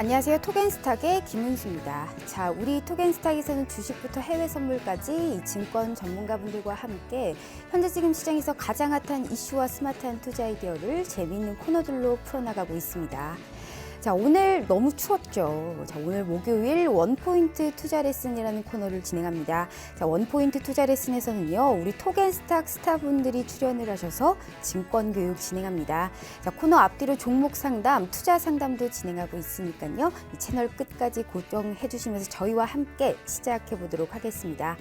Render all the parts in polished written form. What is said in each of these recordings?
안녕하세요. 톡앤스탁의 김은수입니다. 자, 우리 톡앤스탁에서는 주식부터 해외 선물까지 이 증권 전문가분들과 함께 현재 지금 시장에서 가장 핫한 이슈와 스마트한 투자 아이디어를 재미있는 코너들로 풀어나가고 있습니다. 자, 오늘 너무 추웠죠. 자, 오늘 목요일 원포인트 투자 레슨이라는 코너를 진행합니다. 자, 원포인트 투자 레슨에서는요, 우리 톡앤스탁 스타분들이 출연을 하셔서 증권 교육 진행합니다. 자, 코너 앞뒤로 종목 상담, 투자 상담도 진행하고 있으니까요, 이 채널 끝까지 고정해 주시면서 저희와 함께 시작해 보도록 하겠습니다.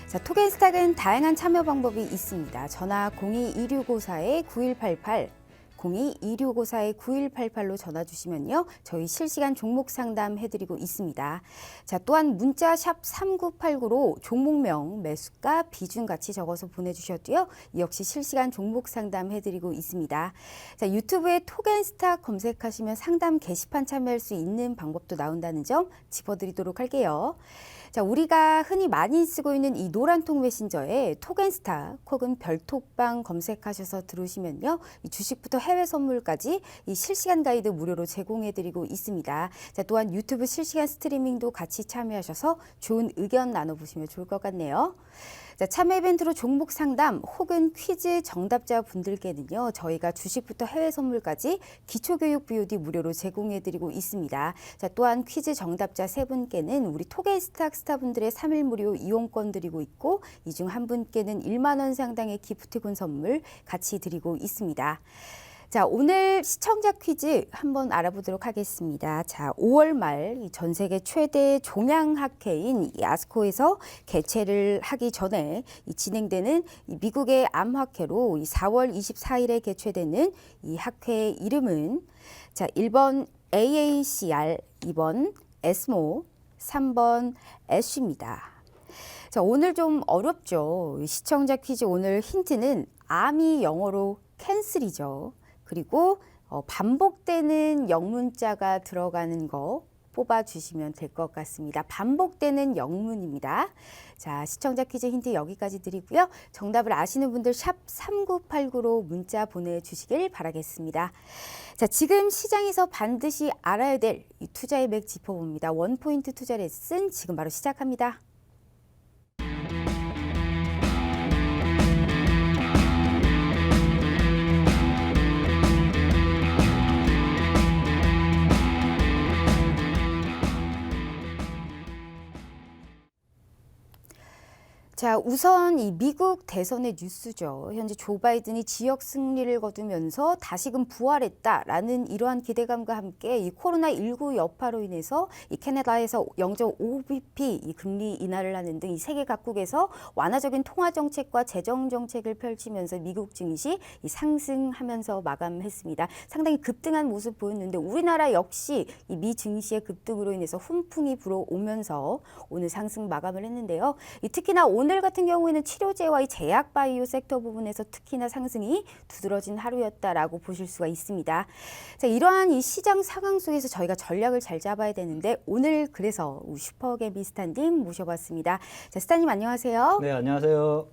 자, 톡앤스탁은 다양한 참여 방법이 있습니다. 전화 02-2654-9188 02-2654-9188로 전화 주시면요, 저희 실시간 종목 상담 해드리고 있습니다. 자, 또한 문자 샵 3989로 종목명, 매수가, 비중 같이 적어서 보내주셔도요, 역시 실시간 종목 상담 해드리고 있습니다. 자, 유튜브에 톡앤스탁 검색하시면 상담 게시판 참여할 수 있는 방법도 나온다는 점 짚어드리도록 할게요. 자, 우리가 흔히 많이 쓰고 있는 이 노란톡 메신저에 톡앤스탁 혹은 별톡방 검색하셔서 들어오시면요, 이 주식부터 해외 선물까지 이 실시간 가이드 무료로 제공해드리고 있습니다. 자, 또한 유튜브 실시간 스트리밍도 같이 참여하셔서 좋은 의견 나눠보시면 좋을 것 같네요. 자, 참여 이벤트로 종목 상담 혹은 퀴즈 정답자 분들께는요, 저희가 주식부터 해외 선물까지 기초교육 VOD 무료로 제공해드리고 있습니다. 자, 또한 퀴즈 정답자 3분께는 우리 톡앤스탁 스타분들의 3일 무료 이용권 드리고 있고, 이 중 한 분께는 1만 원 상당의 기프티콘 선물 같이 드리고 있습니다. 자, 오늘 시청자 퀴즈 한번 알아보도록 하겠습니다. 자, 5월 말 전 세계 최대 종양학회인 이 아스코에서 개최를 하기 전에 진행되는 미국의 암학회로 4월 24일에 개최되는 이 학회의 이름은, 자, 1번 AACR, 2번 에스모, 3번 애쉬입니다. 자, 오늘 좀 어렵죠. 시청자 퀴즈 오늘 힌트는 암이 영어로 캔슬이죠. 그리고 반복되는 영문자가 들어가는 거 뽑아주시면 될 것 같습니다. 반복되는 영문입니다. 자, 시청자 퀴즈 힌트 여기까지 드리고요. 정답을 아시는 분들 샵 3989로 문자 보내주시길 바라겠습니다. 자, 지금 시장에서 반드시 알아야 될 이 투자의 맥 짚어봅니다. 원포인트 투자 레슨 지금 바로 시작합니다. 자, 우선 이 미국 대선의 뉴스죠. 현재 조 바이든이 지역 승리를 거두면서 다시금 부활했다라는 이러한 기대감과 함께 이 코로나19 여파로 인해서 이 캐나다에서 0.5bp 이 금리 인하를 하는 등 이 세계 각국에서 완화적인 통화 정책과 재정 정책을 펼치면서 미국 증시 이 상승하면서 마감했습니다. 상당히 급등한 모습 보였는데 우리나라 역시 이 미 증시의 급등으로 인해서 훈풍이 불어오면서 오늘 상승 마감을 했는데요. 특히나 오늘 같은 경우에는 치료제와 이 제약 바이오 섹터 부분에서 특히나 상승이 두드러진 하루였다라고 보실 수가 있습니다. 자, 이러한 이 시장 상황 속에서 저희가 전략을 잘 잡아야 되는데 오늘 그래서 슈퍼개미 스타님 모셔봤습니다. 자, 스타님 안녕하세요. 네, 안녕하세요.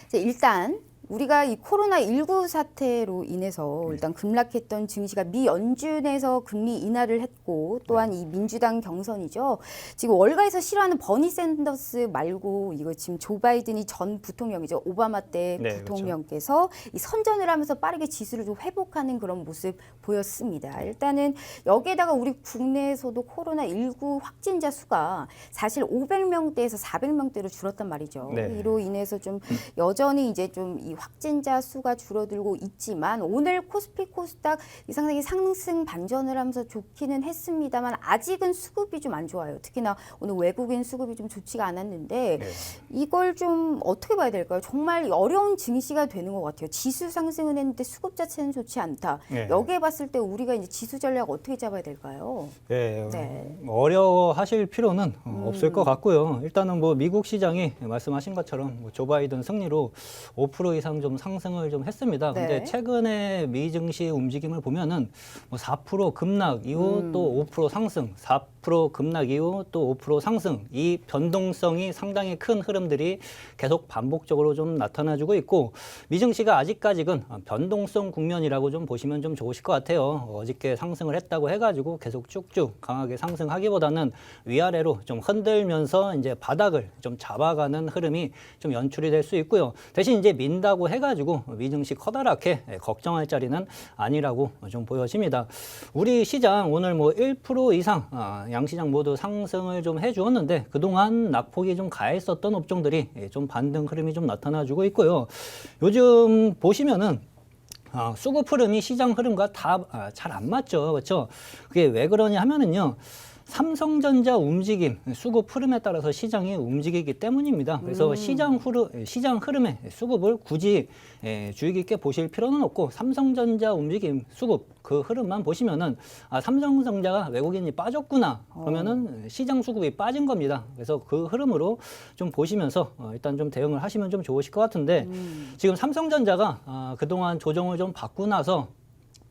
자, 일단 우리가 이 코로나19 사태로 인해서 일단 급락했던 증시가 미 연준에서 금리 인하를 했고, 또한 이 민주당 경선이죠. 지금 월가에서 싫어하는 버니 샌더스 말고 이거 지금 조 바이든이 전 부통령이죠. 오바마 때 부통령께서 그렇죠. 이 선전을 하면서 빠르게 지수를 좀 회복하는 그런 모습 보였습니다. 일단은 여기에다가 우리 국내에서도 코로나19 확진자 수가 사실 500명대에서 400명대로 줄었단 말이죠. 네. 이로 인해서 좀 여전히 이제 좀 이 확진자 수가 줄어들고 있지만 오늘 코스피 코스닥 상당히 상승 반전을 하면서 좋기는 했습니다만 아직은 수급이 좀 안 좋아요. 특히나 오늘 외국인 수급이 좀 좋지가 않았는데 이걸 좀 어떻게 봐야 될까요? 정말 어려운 증시가 되는 것 같아요. 지수 상승은 했는데 수급 자체는 좋지 않다. 여기에 봤을 때 우리가 이제 지수 전략 어떻게 잡아야 될까요? 네. 어려워하실 필요는 없을 것 같고요. 일단은 뭐 미국 시장이 말씀하신 것처럼 조 바이든 승리로 5% 이상 이상 좀 상승을 좀 했습니다. 네. 근데 최근에 미 증시 움직임을 보면은 뭐 4% 급락 이후 또 5% 상승, 4% 급락 이후 또 5% 상승, 이 변동성이 상당히 큰 흐름들이 계속 반복적으로 좀 나타나주고 있고, 미 증시가 아직까지는 변동성 국면이라고 좀 보시면 좀 좋으실 것 같아요. 어저께 상승을 했다고 해가지고 계속 쭉쭉 강하게 상승하기보다는 위아래로 좀 흔들면서 이제 바닥을 좀 잡아가는 흐름이 좀 연출이 될 수 있고요. 대신 이제 민다고 해가지고 미 증시 커다랗게 걱정할 자리는 아니라고 좀 보여집니다. 우리 시장 오늘 뭐 1% 이상 양시장 모두 상승을 좀 해주었는데, 그동안 낙폭이 좀 가했었던 업종들이 좀 반등 흐름이 좀 나타나주고 있고요. 요즘 보시면은 수급 흐름이 시장 흐름과 다 잘 안 맞죠. 그렇죠? 그게 왜 그러냐 하면은요. 삼성전자 움직임, 수급 흐름에 따라서 시장이 움직이기 때문입니다. 그래서 시장 흐름의 수급을 굳이 주의 깊게 보실 필요는 없고, 삼성전자 움직임, 수급 그 흐름만 보시면은 삼성전자가 외국인이 빠졌구나 그러면은 시장 수급이 빠진 겁니다. 그래서 그 흐름으로 좀 보시면서 일단 좀 대응을 하시면 좀 좋으실 것 같은데, 지금 삼성전자가 그동안 조정을 좀 받고 나서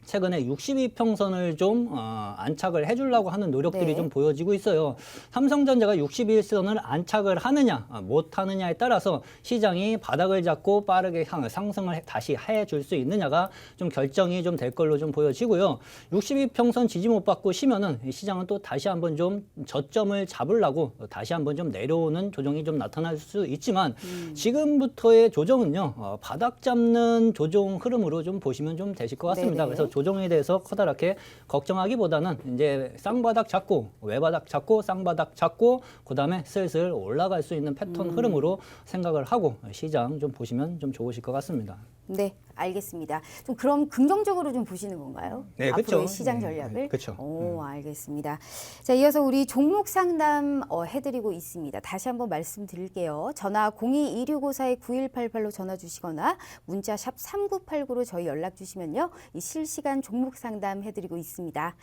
최근에 62평선을 좀 안착을 해주려고 하는 노력들이 네. 좀 보여지고 있어요. 삼성전자가 61선을 안착을 하느냐 못하느냐에 따라서 시장이 바닥을 잡고 빠르게 상승을 다시 해줄 수 있느냐가 좀 결정이 좀 될 걸로 좀 보여지고요. 62평선 지지 못 받고 쉬면은 시장은 또 다시 한번 좀 저점을 잡으려고 다시 한번 좀 내려오는 조정이 좀 나타날 수 있지만, 지금부터의 조정은요 바닥 잡는 조정 흐름으로 좀 보시면 좀 되실 것 같습니다. 네네. 그래서 조정에 대해서 커다랗게 걱정하기보다는 이제 쌍바닥 잡고 외바닥 잡고 쌍바닥 잡고 그다음에 슬슬 올라갈 수 있는 패턴 흐름으로 생각을 하고 시장 좀 보시면 좀 좋으실 것 같습니다. 네, 알겠습니다. 좀 그럼 긍정적으로 좀 보시는 건가요? 네, 앞으로의 그렇죠. 시장 네, 전략을? 그렇죠. 오, 알겠습니다. 자, 이어서 우리 종목 상담 해드리고 있습니다. 다시 한번 말씀드릴게요. 전화 02-2654-9188로 전화 주시거나 문자 샵 3989로 저희 연락 주시면요. 이 실시간 종목 상담 해드리고 있습니다.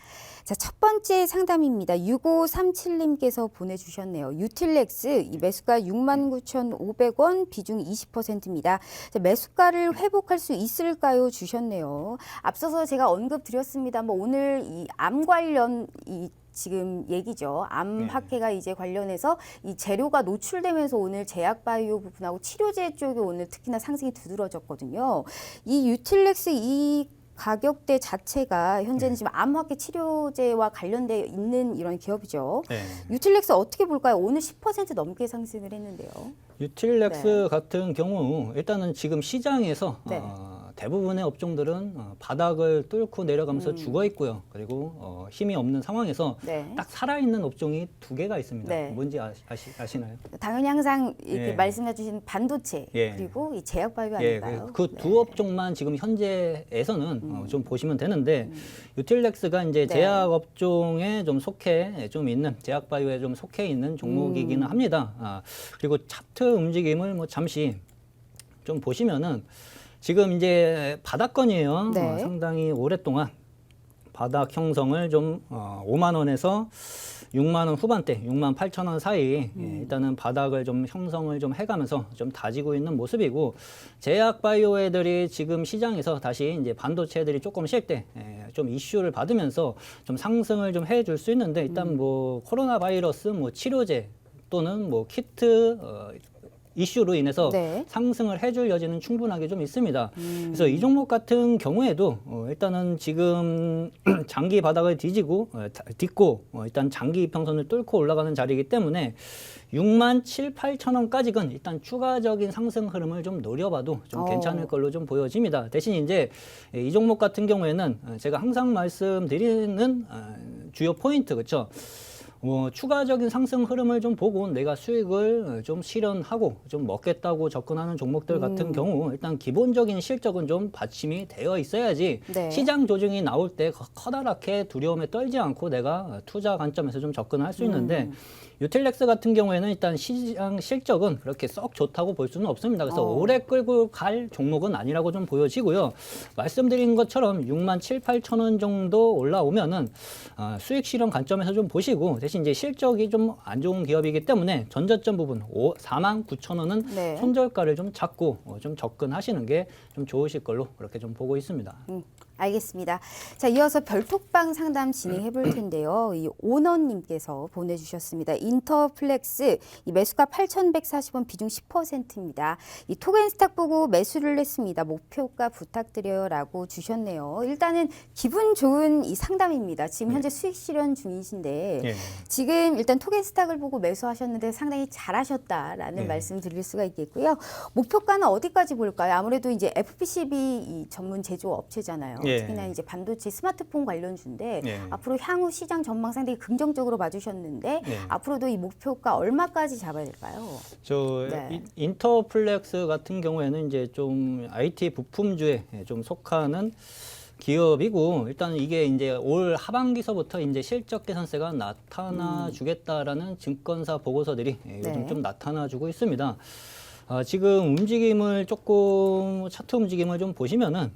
자, 첫 번째 상담입니다. 6537님께서 보내주셨네요. 유틸렉스 이 매수가 69,500원, 비중 20%입니다. 자, 매수가를 회복할 수 있을까요? 주셨네요. 앞서서 제가 언급드렸습니다. 뭐 오늘 이 암 관련 지금 얘기죠. 암 학회가 이제 관련해서 이 재료가 노출되면서 오늘 제약바이오 부분하고 치료제 쪽이 오늘 특히나 상승이 두드러졌거든요. 이 유틸렉스 이 가격대 자체가 현재는 지금 암학회 치료제와 관련돼 있는 이런 기업이죠. 네. 유틸렉스 어떻게 볼까요? 오늘 10% 넘게 상승을 했는데요. 유틸렉스 같은 경우 일단은 지금 시장에서 네. 대부분의 업종들은 바닥을 뚫고 내려가면서 죽어 있고요. 그리고 힘이 없는 상황에서 네. 딱 살아있는 업종이 두 개가 있습니다. 네. 뭔지 아시나요? 당연히 항상 이렇게 예. 말씀해 주신 반도체 예. 그리고 이 제약바이오 예, 아닌가요? 그 두 네. 업종만 지금 현재에서는 좀 보시면 되는데, 유틸렉스가 이제 네. 제약 업종에 좀 속해 좀 있는 제약바이오에 좀 속해 있는 종목이기는 합니다. 그리고 차트 움직임을 뭐 잠시 좀 보시면은 지금 이제 바닥권이에요. 네. 상당히 오랫동안 바닥 형성을 좀 5만 원에서 6만 원 후반대, 6만 8천 원 사이 일단은 바닥을 좀 형성을 좀 해가면서 좀 다지고 있는 모습이고, 제약 바이오 애들이 지금 시장에서 다시 이제 반도체 애들이 조금 쉴 때 좀 이슈를 받으면서 좀 상승을 좀 해줄 수 있는데, 일단 뭐 코로나 바이러스 뭐 치료제 또는 뭐 키트 이슈로 인해서 네. 상승을 해줄 여지는 충분하게 좀 있습니다. 그래서 이 종목 같은 경우에도 일단은 지금 장기 바닥을 딛고 일단 장기 이평선을 뚫고 올라가는 자리이기 때문에 6만 7, 8천 원까지는 일단 추가적인 상승 흐름을 좀 노려봐도 좀 괜찮을 걸로 좀 보여집니다. 대신 이제 이 종목 같은 경우에는 제가 항상 말씀드리는 주요 포인트, 그렇죠? 추가적인 상승 흐름을 좀 보고 내가 수익을 좀 실현하고 좀 먹겠다고 접근하는 종목들 같은 경우 일단 기본적인 실적은 좀 받침이 되어 있어야지 네. 시장 조정이 나올 때 커다랗게 두려움에 떨지 않고 내가 투자 관점에서 좀 접근할 수 있는데, 유틸렉스 같은 경우에는 일단 시장 실적은 그렇게 썩 좋다고 볼 수는 없습니다. 그래서 어. 오래 끌고 갈 종목은 아니라고 좀 보여지고요. 말씀드린 것처럼 6만 7, 8천 원 정도 올라오면은 수익 실현 관점에서 좀 보시고 대신 이제 실적이 좀 안 좋은 기업이기 때문에 전저점 부분 4만 9천 원은 네. 손절가를 좀 잡고 좀 접근하시는 게 좀 좋으실 걸로 그렇게 좀 보고 있습니다. 알겠습니다. 자, 이어서 별톡방 상담 진행해 볼 텐데요. 이 오너님께서 보내주셨습니다. 인터플렉스 이 매수가 8,140원 비중 10%입니다. 이 톡앤스탁 보고 매수를 했습니다. 목표가 부탁드려요라고 주셨네요. 일단은 기분 좋은 이 상담입니다. 지금 현재 수익 실현 중이신데 예. 지금 일단 톡앤스탁을 보고 매수하셨는데 상당히 잘하셨다라는 네. 말씀 드릴 수가 있겠고요. 목표가는 어디까지 볼까요? 아무래도 이제 FPCB 이 전문 제조업체잖아요. 예. 특히나 이제 반도체 스마트폰 관련주인데 예. 앞으로 향후 시장 전망 상당히 긍정적으로 봐주셨는데 예. 앞으로도 이 목표가 얼마까지 잡아야 될까요? 저 네. 인터플렉스 같은 경우에는 이제 좀 IT 부품주에 좀 속하는 기업이고 일단 이게 이제 올 하반기서부터 이제 실적 개선세가 나타나 주겠다라는 증권사 보고서들이 요즘 네. 좀 나타나주고 있습니다. 지금 움직임을 조금 차트 움직임을 좀 보시면은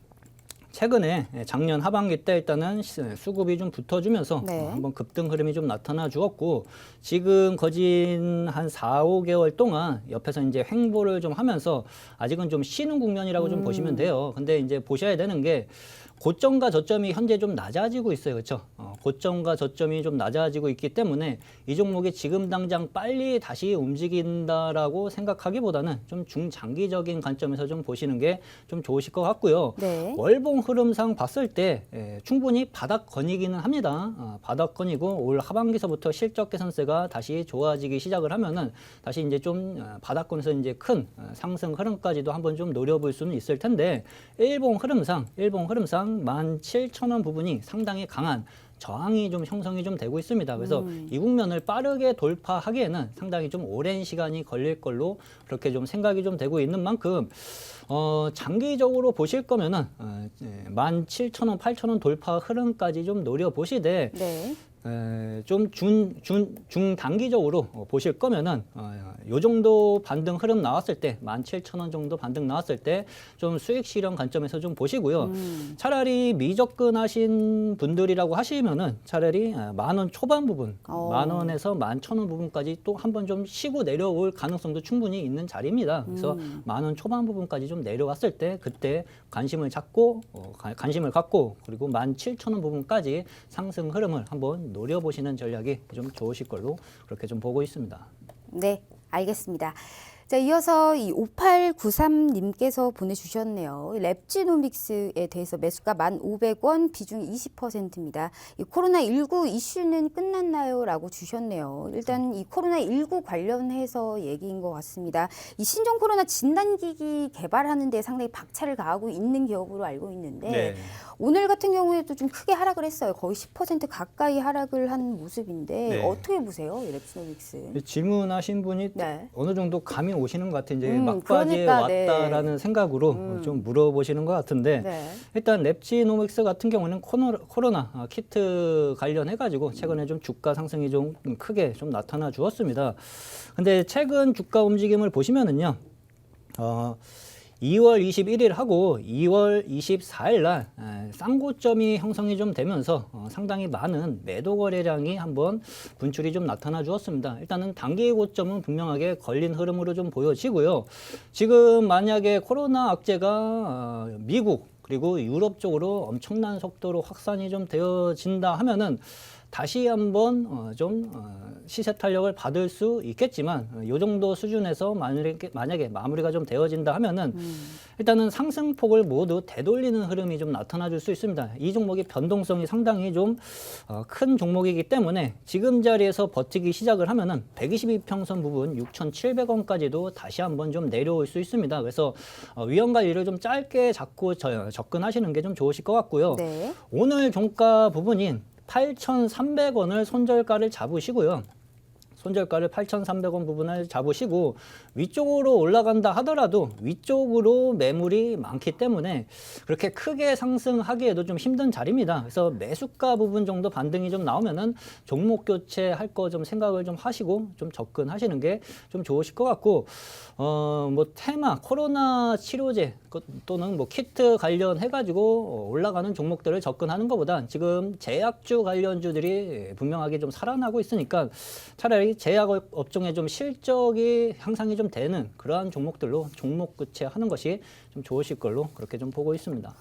최근에 작년 하반기 때 일단은 수급이 좀 붙어주면서 네. 한번 급등 흐름이 좀 나타나 주었고 지금 거진 한 4, 5개월 동안 옆에서 이제 횡보를 좀 하면서 아직은 좀 쉬는 국면이라고 좀 보시면 돼요. 근데 이제 보셔야 되는 게 고점과 저점이 현재 좀 낮아지고 있어요. 그렇죠? 고점과 저점이 좀 낮아지고 있기 때문에 이 종목이 지금 당장 빨리 다시 움직인다라고 생각하기보다는 좀 중장기적인 관점에서 좀 보시는 게 좀 좋으실 것 같고요. 네. 월봉 흐름상 봤을 때 충분히 바닥권이기는 합니다. 바닥권이고 올 하반기서부터 실적 개선세가 다시 좋아지기 시작을 하면은 다시 이제 좀 바닥권에서 이제 큰 상승 흐름까지도 한번 좀 노려볼 수는 있을 텐데 일봉 흐름상 17,000원 부분이 상당히 강한 저항이 좀 형성이 좀 되고 있습니다. 그래서 이 국면을 빠르게 돌파하기에는 상당히 좀 오랜 시간이 걸릴 걸로 그렇게 좀 생각이 좀 되고 있는 만큼 장기적으로 보실 거면은 17,000원, 8,000원 돌파 흐름까지 좀 노려보시되 네. 좀 중단기적으로 보실 거면은 요 정도 반등 흐름 나왔을 때 17,000원 정도 반등 나왔을 때 좀 수익 실현 관점에서 좀 보시고요. 차라리 미접근하신 분들이라고 하시면은 차라리 10,000원 초반 부분, 10,000원에서 11,000원 부분까지 또 한번 좀 쉬고 내려올 가능성도 충분히 있는 자리입니다. 그래서 10,000원 초반 부분까지 좀 내려왔을 때 그때 관심을 갖고 그리고 17,000원 부분까지 상승 흐름을 한번 노려보시는 전략이 좀 좋으실 걸로 그렇게 좀 보고 있습니다. 네, 알겠습니다. 자, 이어서 이 5893님께서 보내주셨네요. 랩지노믹스에 대해서 매수가 1,500원, 비중 20%입니다. 이 코로나19 이슈는 끝났나요? 라고 주셨네요. 일단 이 코로나19 관련해서 얘기인 것 같습니다. 이 신종 코로나 진단기기 개발하는 데 상당히 박차를 가하고 있는 기업으로 알고 있는데 네. 오늘 같은 경우에도 좀 크게 하락을 했어요. 거의 10% 가까이 하락을 한 모습인데 네. 어떻게 보세요? 이 랩지노믹스. 질문하신 분이 네. 어느 정도 감이 오시는 것 같아요. 이제 막바지에 그러니까, 왔다라는 생각으로 좀 물어보시는 것 같은데 네. 일단 랩지노믹스 같은 경우는 코로나 키트 관련해가지고 최근에 좀 주가 상승이 좀 크게 좀 나타나 주었습니다. 근데 최근 주가 움직임을 보시면은요. 2월 21일하고 2월 24일 날 쌍고점이 형성이 좀 되면서 상당히 많은 매도 거래량이 한번 분출이 좀 나타나 주었습니다. 일단은 단기 고점은 분명하게 걸린 흐름으로 좀 보여지고요. 지금 만약에 코로나 악재가 미국 그리고 유럽 쪽으로 엄청난 속도로 확산이 좀 되어진다 하면은 다시 한번 좀 시세 탄력을 받을 수 있겠지만 이 정도 수준에서 만약에 마무리가 좀 되어진다 하면은 일단은 상승폭을 모두 되돌리는 흐름이 좀 나타나 줄 수 있습니다. 이 종목이 변동성이 상당히 좀 큰 종목이기 때문에 지금 자리에서 버티기 시작을 하면은 122평선 부분 6,700원까지도 다시 한번 좀 내려올 수 있습니다. 그래서 위험 관리를 좀 짧게 잡고 접근하시는 게 좀 좋으실 것 같고요. 네. 오늘 종가 부분인 8,300원을 손절가를 잡으시고요. 손절가를 8,300원 부분을 잡으시고 위쪽으로 올라간다 하더라도 위쪽으로 매물이 많기 때문에 그렇게 크게 상승하기에도 좀 힘든 자리입니다. 그래서 매수가 부분 정도 반등이 좀 나오면은 종목 교체할 거 좀 생각을 좀 하시고 좀 접근하시는 게 좀 좋으실 것 같고 뭐 테마 코로나 치료제 또는 뭐 키트 관련해 가지고 올라가는 종목들을 접근하는 것보다 지금 제약주 관련주들이 분명하게 좀 살아나고 있으니까 차라리 제약 업종에 좀 실적이 향상이 좀 되는 그러한 종목들로 종목 교체하는 것이 좀 좋으실 걸로 그렇게 좀 보고 있습니다.